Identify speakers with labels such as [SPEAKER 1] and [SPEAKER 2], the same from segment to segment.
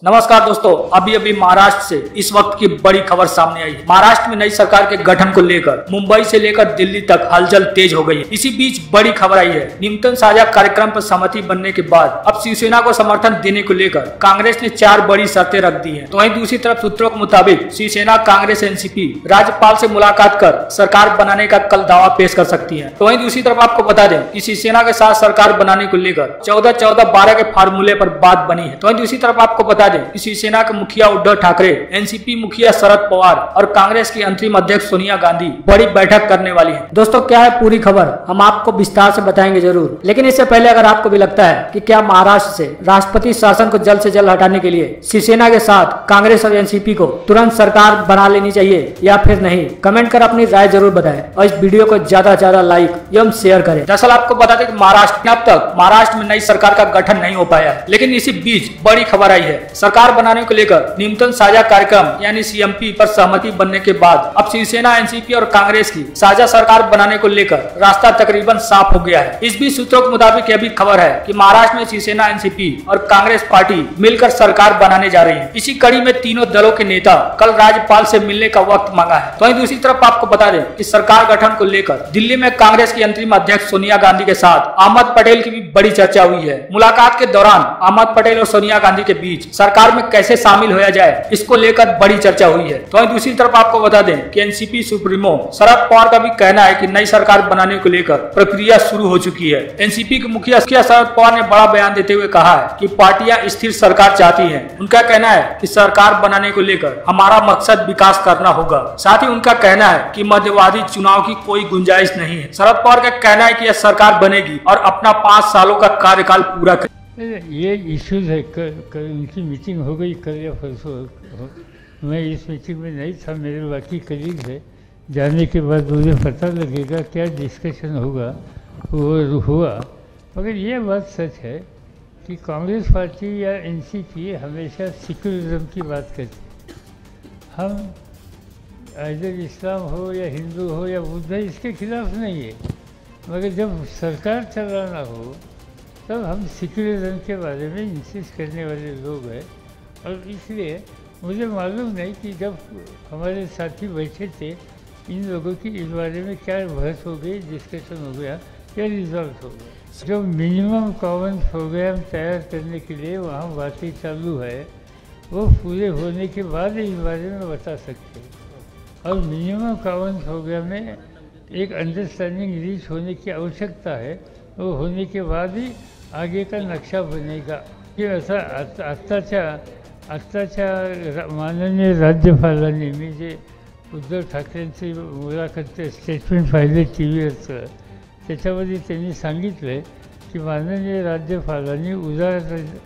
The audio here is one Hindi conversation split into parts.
[SPEAKER 1] नमस्कार दोस्तों, अभी महाराष्ट्र से इस वक्त की बड़ी खबर सामने आई है। महाराष्ट्र में नई सरकार के गठन को लेकर मुंबई से लेकर दिल्ली तक हलचल तेज हो गई है। इसी बीच बड़ी खबर आई है, न्यूनतम साझा कार्यक्रम पर सहमति बनने के बाद अब शिवसेना को समर्थन देने को लेकर कांग्रेस ने 4 बड़ी शर्तें रख दी है। तो वहीं दूसरी तरफ सूत्रों के मुताबिक शिवसेना, कांग्रेस, एनसीपी राज्यपाल से मुलाकात कर सरकार बनाने का कल दावा पेश कर सकती है। तो वहीं दूसरी तरफ आपको बता दें कि शिवसेना के साथ सरकार बनाने को लेकर 14-14-12 के फार्मूले पर बात बनी है। तो वहीं दूसरी तरफ आपको बता दें कि शिवसेना के मुखिया उद्धव ठाकरे, एनसीपी मुखिया शरद पवार और कांग्रेस की अंतरिम अध्यक्ष सोनिया गांधी बड़ी बैठक करने वाली है। दोस्तों, क्या है पूरी खबर हम आपको विस्तार से बताएंगे जरूर, लेकिन इससे पहले अगर आपको भी लगता है कि क्या महाराष्ट्र से राष्ट्रपति शासन को जल्द से जल्द हटाने के लिए शिवसेना के साथ कांग्रेस और एनसीपी को तुरंत सरकार बना लेनी चाहिए या फिर नहीं, कमेंट कर अपनी राय जरूर बताएं और इस वीडियो को ज्यादा से ज्यादा लाइक एवं शेयर करें। दरअसल आपको बता दें कि महाराष्ट्र अब तक महाराष्ट्र में नई सरकार का गठन नहीं हो पाया है, लेकिन इसी बीच बड़ी खबर आई है। सरकार बनाने को लेकर न्यूनतम साझा कार्यक्रम यानी सीएमपी पर सहमति बनने के बाद अब शिवसेना, एनसीपी और कांग्रेस की साझा सरकार बनाने को लेकर रास्ता तकरीबन साफ हो गया है। इस बीच सूत्रों के मुताबिक यह भी खबर है कि महाराष्ट्र में शिवसेना, एनसीपी और कांग्रेस पार्टी मिलकर सरकार बनाने जा रही है। इसी कड़ी में तीनों दलों के नेता कल राज्यपाल से मिलने का वक्त मांगा है। तो वहीं दूसरी तरफ आपको बता दें कि सरकार गठन को लेकर दिल्ली में कांग्रेस की अंतरिम अध्यक्ष सोनिया गांधी के साथ अहमद पटेल की भी बड़ी चर्चा हुई है। मुलाकात के दौरान अहमद पटेल और सोनिया गांधी के बीच सरकार में कैसे शामिल होया जाए, इसको लेकर बड़ी चर्चा हुई है। तो वहीं दूसरी तरफ आपको बता दें कि एनसीपी सुप्रीमो शरद पवार का भी कहना है कि नई सरकार बनाने को लेकर प्रक्रिया शुरू हो चुकी है। एनसीपी के मुखिया शरद पवार ने बड़ा बयान देते हुए कहा है कि पार्टियां स्थिर सरकार चाहती हैं। उनका कहना है कि सरकार बनाने को लेकर हमारा मकसद विकास करना होगा। साथ ही उनका कहना है कि मध्यवादी चुनाव की कोई गुंजाइश नहीं है। शरद पवार का कहना है कि यह सरकार बनेगी और अपना 5 सालों का कार्यकाल पूरा करेगी।
[SPEAKER 2] ये इश्यूज है। उनकी मीटिंग हो गई कल या परसों। मैं इस मीटिंग में नहीं था, मेरे बाकी कलीग है। जाने के बाद मुझे पता लगेगा क्या डिस्कशन होगा, वो हुआ। मगर ये बात सच है कि कांग्रेस पार्टी या एनसीपी हमेशा सेक्युलरिज्म की बात करती है। हम इधर इस्लाम हो या हिंदू हो या बुद्ध, इसके खिलाफ नहीं है, मगर जब सरकार चलाना हो तब हम सेक्युलरिज्म के बारे में इंसिस्ट करने वाले लोग हैं। और इसलिए मुझे मालूम नहीं कि जब हमारे साथी बैठे थे इन लोगों की इस बारे में क्या बहस हो गई, डिस्कशन हो गया, क्या रिजल्ट हो गया। जो मिनिमम कॉमन प्रोग्राम तैयार करने के लिए वहाँ बातें चालू है, वो पूरे होने के बाद इस बारे में बता सकते हैं। और मिनिमम कॉमन प्रोग्राम में एक अंडरस्टैंडिंग रीच होने की आवश्यकता है। वो होने के बाद ही आगे का नक्शा बनेगा। की असा आत्ताच्या माननीय राज्यपालांनी, मी जे उद्धव ठाकरेंची मुलाखत स्टेटमेंट पाहिले टी व्हीवरचं, त्याच्यामध्ये त्यांनी सांगितलं की माननीय राज्यपालांनी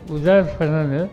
[SPEAKER 2] उदारपणानं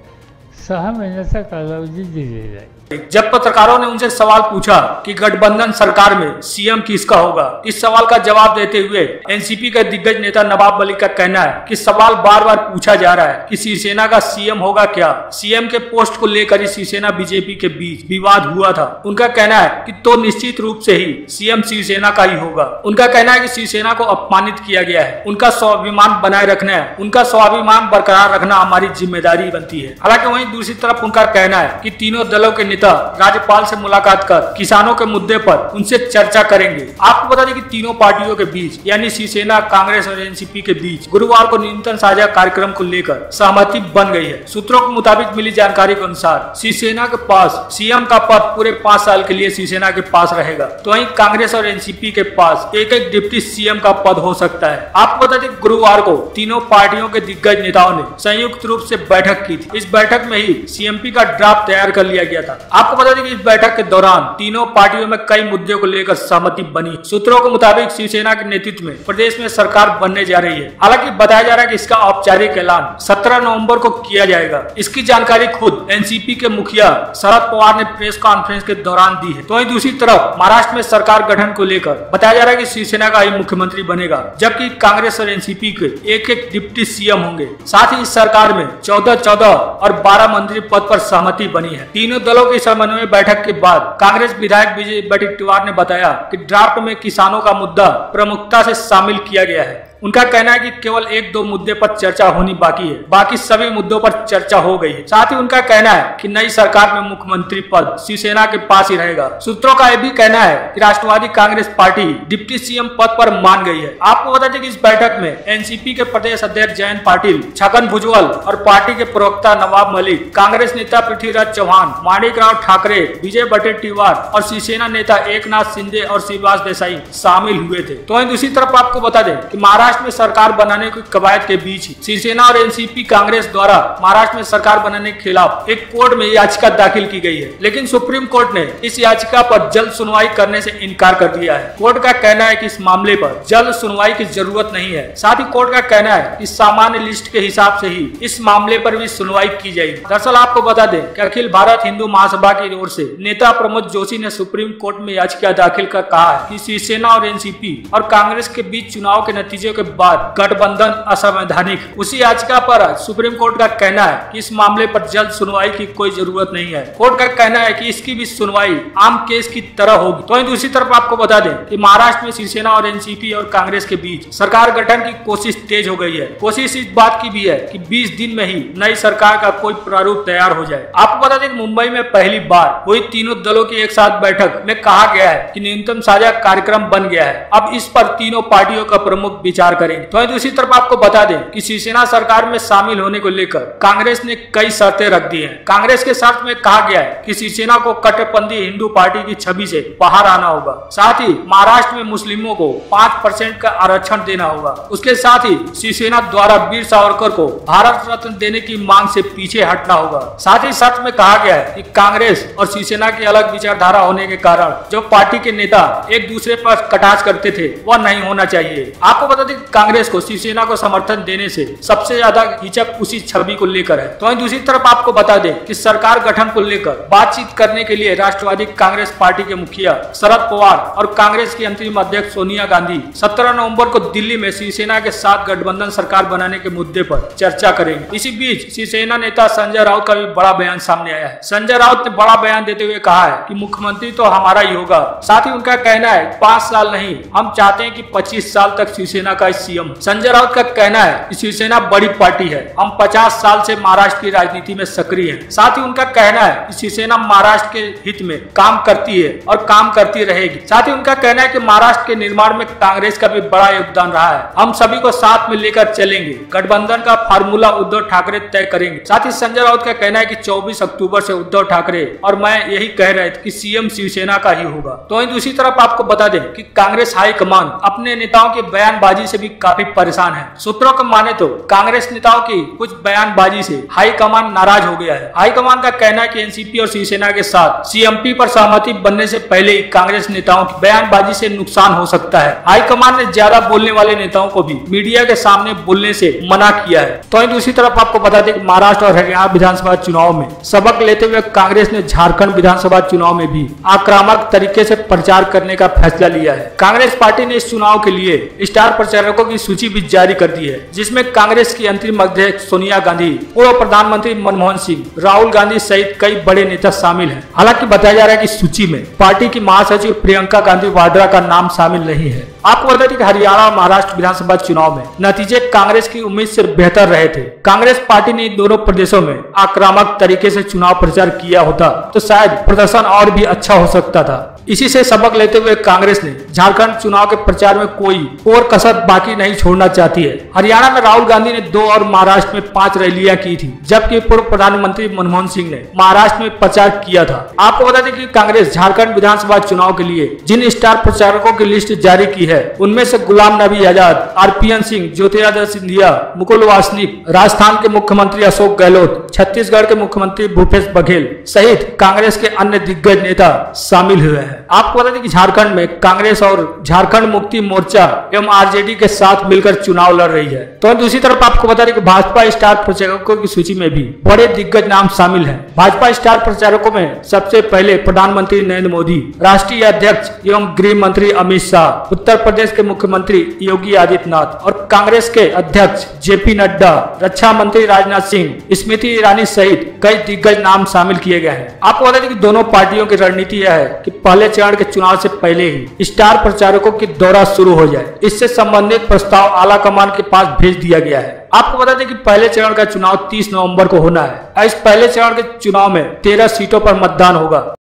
[SPEAKER 2] 6 महिन्याचा कालावधी दिलेला आहे।
[SPEAKER 1] जब पत्रकारों ने उनसे सवाल पूछा कि गठबंधन सरकार में सीएम किसका होगा, इस सवाल का जवाब देते हुए एनसीपी के दिग्गज नेता नवाब मलिक का कहना है कि सवाल बार बार पूछा जा रहा है कि शिवसेना का सीएम होगा क्या। सीएम के पोस्ट को लेकर ही शिवसेना बीजेपी के बीच विवाद हुआ था। उनका कहना है कि तो निश्चित रूप से ही सीएम शिवसेना का ही होगा। उनका कहना है कि शिवसेना को अपमानित किया गया है, उनका स्वाभिमान बनाए रखना है, उनका स्वाभिमान बरकरार रखना हमारी जिम्मेदारी बनती है। हालांकि वहीं दूसरी तरफ उनका कहना है कि तीनों दलों के नेता राज्यपाल से मुलाकात कर किसानों के मुद्दे पर उनसे चर्चा करेंगे। आपको बता दें कि तीनों पार्टियों के बीच यानी शिवसेना, कांग्रेस और एनसीपी के बीच गुरुवार को न्यूनतम साझा कार्यक्रम को लेकर सहमति बन गई है। सूत्रों के मुताबिक मिली जानकारी के अनुसार शिवसेना के पास सीएम का पद पूरे 5 साल के लिए शिवसेना के पास रहेगा, तो वहीं कांग्रेस और एनसीपी के पास एक डिप्टी सीएम का पद हो सकता है। आपको बता दें गुरुवार को तीनों पार्टियों के दिग्गज नेताओं ने संयुक्त रूप से बैठक की थी। इस बैठक में ही सीएमपी का ड्राफ्ट तैयार कर लिया गया था। आपको बता दें कि इस बैठक के दौरान तीनों पार्टियों में कई मुद्दों को लेकर सहमति बनी। सूत्रों के मुताबिक शिवसेना के नेतृत्व में प्रदेश में सरकार बनने जा रही है। हालांकि बताया जा रहा है कि इसका औपचारिक ऐलान 17 नवंबर को किया जाएगा। इसकी जानकारी खुद एनसीपी के मुखिया शरद पवार ने प्रेस कॉन्फ्रेंस के दौरान दी है। तो वहीं दूसरी तरफ महाराष्ट्र में सरकार गठन को लेकर बताया जा रहा है कि शिवसेना का ही मुख्यमंत्री बनेगा, जबकि कांग्रेस और एनसीपी के एक डिप्टी सीएम होंगे। साथ ही इस सरकार में 14 और 12 मंत्री पद पर सहमति बनी है। तीनों दलों की समन्वय बैठक के बाद कांग्रेस विधायक विजय वडेट्टीवार ने बताया कि ड्राफ्ट में किसानों का मुद्दा प्रमुखता से शामिल किया गया है। उनका कहना है कि केवल एक दो मुद्दे पर चर्चा होनी बाकी है, बाकी सभी मुद्दों पर चर्चा हो गई है। साथ ही उनका कहना है कि नई सरकार में मुख्यमंत्री पद शिवसेना के पास ही रहेगा। सूत्रों का यह भी कहना है कि राष्ट्रवादी कांग्रेस पार्टी डिप्टी सीएम पद पर मान गई है। आपको बता दें कि इस बैठक में एनसीपी के प्रदेश अध्यक्ष जयंत पाटिल, छगन भुजबल और पार्टी के प्रवक्ता नवाब मलिक, कांग्रेस नेता पृथ्वीराज चौहान, माणिकराव ठाकरे, विजय वडेट्टीवार और शिवसेना नेता एकनाथ शिंदे और श्रीनिवास देसाई शामिल हुए थे। तो दूसरी तरफ आपको बता दें कि महाराष्ट्र में सरकार बनाने की कवायद के बीच शिवसेना और एनसीपी कांग्रेस द्वारा महाराष्ट्र में सरकार बनाने के खिलाफ एक कोर्ट में याचिका दाखिल की गई है, लेकिन सुप्रीम कोर्ट ने इस याचिका पर जल्द सुनवाई करने से इनकार कर दिया है। कोर्ट का कहना है कि इस मामले पर जल्द सुनवाई की जरूरत नहीं है। साथ ही कोर्ट का कहना है कि सामान्य लिस्ट के हिसाब से ही इस मामले पर भी सुनवाई की जाएगी। दरअसल आपको बता दें कि अखिल भारत हिंदू महासभा की ओर से नेता प्रमोद जोशी ने सुप्रीम कोर्ट में याचिका दाखिल कर कहा है कि शिवसेना और एनसीपी और कांग्रेस के बीच चुनाव के नतीजों के बाद गठबंधन असंवैधानिक। उसी याचिका पर सुप्रीम कोर्ट का कहना है कि इस मामले पर जल्द सुनवाई की कोई जरूरत नहीं है। कोर्ट का कहना है कि इसकी भी सुनवाई आम केस की तरह होगी। तो दूसरी तरफ आपको बता दें कि महाराष्ट्र में शिवसेना और एनसीपी और कांग्रेस के बीच सरकार गठन की कोशिश तेज हो गई है। कोशिश इस बात की भी है कि 20 दिन में ही नई सरकार का कोई प्रारूप तैयार हो जाए। आपको बता दें कि मुंबई में पहली बार हुई तीनों दलों की एक साथ बैठक में कहा गया है कि न्यूनतम साझा कार्यक्रम बन गया है। अब इस पर तीनों पार्टियों का प्रमुख विचार करेंगे। तो दूसरी तरफ आपको बता दें कि शिवसेना सरकार में शामिल होने को लेकर कांग्रेस ने कई शर्तें रख दी हैं। कांग्रेस के शर्त में कहा गया है कि शिवसेना को कट्टरपंथी हिंदू पार्टी की छवि से बाहर आना होगा। साथ ही महाराष्ट्र में मुस्लिमों को 5% का आरक्षण देना होगा। उसके साथ ही शिवसेना द्वारा वीर सावरकर को भारत रत्न देने की मांग से पीछे हटना होगा। साथ ही शर्त में कहा गया है कि कांग्रेस और शिवसेना की अलग विचारधारा होने के कारण जो पार्टी के नेता एक दूसरे पर कटाक्ष करते थे वह नहीं होना चाहिए। आपको बता दें कांग्रेस को शिवसेना को समर्थन देने से सबसे ज्यादा हिचक उसी छवि को लेकर है। तो दूसरी तरफ आपको बता दें कि सरकार गठन को लेकर बातचीत करने के लिए राष्ट्रवादी कांग्रेस पार्टी के मुखिया शरद पवार और कांग्रेस की अंतरिम अध्यक्ष सोनिया गांधी 17 नवंबर को दिल्ली में शिवसेना के साथ गठबंधन सरकार बनाने के मुद्दे पर चर्चा करेंगे। इसी बीच शिवसेना नेता संजय राउत का भी बड़ा बयान सामने आया है। संजय राउत ने बड़ा बयान देते हुए कहा है कि मुख्यमंत्री तो हमारा ही होगा। साथ ही उनका कहना है 5 साल नहीं, हम चाहते हैं कि 25 साल तक शिवसेना का सीएम। संजय राउत का कहना है कि शिवसेना बड़ी पार्टी है, हम 50 साल से महाराष्ट्र की राजनीति में सक्रिय हैं। साथ ही उनका कहना है कि शिवसेना महाराष्ट्र के हित में काम करती है और काम करती रहेगी। साथ ही उनका कहना है कि महाराष्ट्र के निर्माण में कांग्रेस का भी बड़ा योगदान रहा है, हम सभी को साथ में लेकर चलेंगे। गठबंधन का फार्मूला उद्धव ठाकरे तय करेंगे। साथ ही संजय राउत का कहना है कि 24 अक्टूबर से उद्धव ठाकरे और मैं यही कह रहे थे कि सीएम शिवसेना का ही होगा। तो दूसरी तरफ आपको बता दें कि कांग्रेस हाईकमान अपने नेताओं की बयानबाजी से भी काफी परेशान है। सूत्रों को माने तो कांग्रेस नेताओं की कुछ बयानबाजी से हाईकमान नाराज हो गया है। हाईकमान का कहना है कि एनसीपी और शिवसेना के साथ सीएमपी पर सहमति बनने से पहले ही कांग्रेस नेताओं की बयानबाजी से नुकसान हो सकता है। हाईकमान ने ज्यादा बोलने वाले नेताओं को भी मीडिया के सामने बोलने से मना किया है। तो दूसरी तरफ आपको बता दें कि महाराष्ट्र और हरियाणा विधानसभा चुनाव में सबक लेते हुए कांग्रेस ने झारखंड विधानसभा चुनाव में भी आक्रामक तरीके से प्रचार करने का फैसला लिया है। कांग्रेस पार्टी ने इस चुनाव के लिए स्टार प्रचारकों की सूची भी जारी कर दी है, जिसमें कांग्रेस की अंतरिम अध्यक्ष सोनिया गांधी, पूर्व प्रधानमंत्री मनमोहन सिंह, राहुल गांधी सहित कई बड़े नेता शामिल हैं। हालांकि बताया जा रहा है कि सूची में पार्टी की महासचिव प्रियंका गांधी वाड्रा का नाम शामिल नहीं है। आपको बता दें कि हरियाणा और महाराष्ट्र विधानसभा चुनाव में नतीजे कांग्रेस की उम्मीद से बेहतर रहे थे। कांग्रेस पार्टी ने इन दोनों प्रदेशों में आक्रामक तरीके से चुनाव प्रचार किया होता तो शायद प्रदर्शन और भी अच्छा हो सकता था। इसी से सबक लेते हुए कांग्रेस ने झारखंड चुनाव के प्रचार में कोई और कसर बाकी नहीं छोड़ना चाहती है। हरियाणा में राहुल गांधी ने 2 और महाराष्ट्र में 5 रैलियां की थी, जबकि पूर्व प्रधानमंत्री मनमोहन सिंह ने महाराष्ट्र में प्रचार किया था। आपको बता दें कि कांग्रेस झारखंड विधानसभा चुनाव के लिए जिन स्टार प्रचारकों की लिस्ट जारी की है उनमें से गुलाम नबी आजाद, आरपीएन सिंह, ज्योतिरादित्य सिंधिया, मुकुल वासनिक, राजस्थान के मुख्यमंत्री अशोक गहलोत, छत्तीसगढ़ के मुख्यमंत्री भूपेश बघेल सहित कांग्रेस के अन्य दिग्गज नेता शामिल हुए हैं। आपको बता दें कि झारखंड में कांग्रेस और झारखंड मुक्ति मोर्चा एवं आरजेडी के साथ मिलकर चुनाव लड़ रही है। तो दूसरी तरफ आपको बता दें कि भाजपा स्टार प्रचारकों की सूची में भी बड़े दिग्गज नाम शामिल हैं। भाजपा स्टार प्रचारकों में सबसे पहले प्रधानमंत्री नरेंद्र मोदी, राष्ट्रीय अध्यक्ष एवं गृह मंत्री अमित शाह, उत्तर प्रदेश के मुख्यमंत्री योगी आदित्यनाथ और कांग्रेस के अध्यक्ष जेपी नड्डा, रक्षा मंत्री राजनाथ सिंह, स्मृति ईरानी सहित कई दिग्गज नाम शामिल किए गए हैं। आपको बता दें कि दोनों पार्टियों की रणनीति यह है कि पहले चरण के चुनाव से पहले ही स्टार प्रचारकों की दौरा शुरू हो जाए। इससे संबंधित प्रस्ताव आला कमान के पास भेज दिया गया है। आपको बता दें कि पहले चरण का चुनाव 30 नवंबर को होना है। इस पहले चरण के चुनाव में 13 सीटों पर मतदान होगा।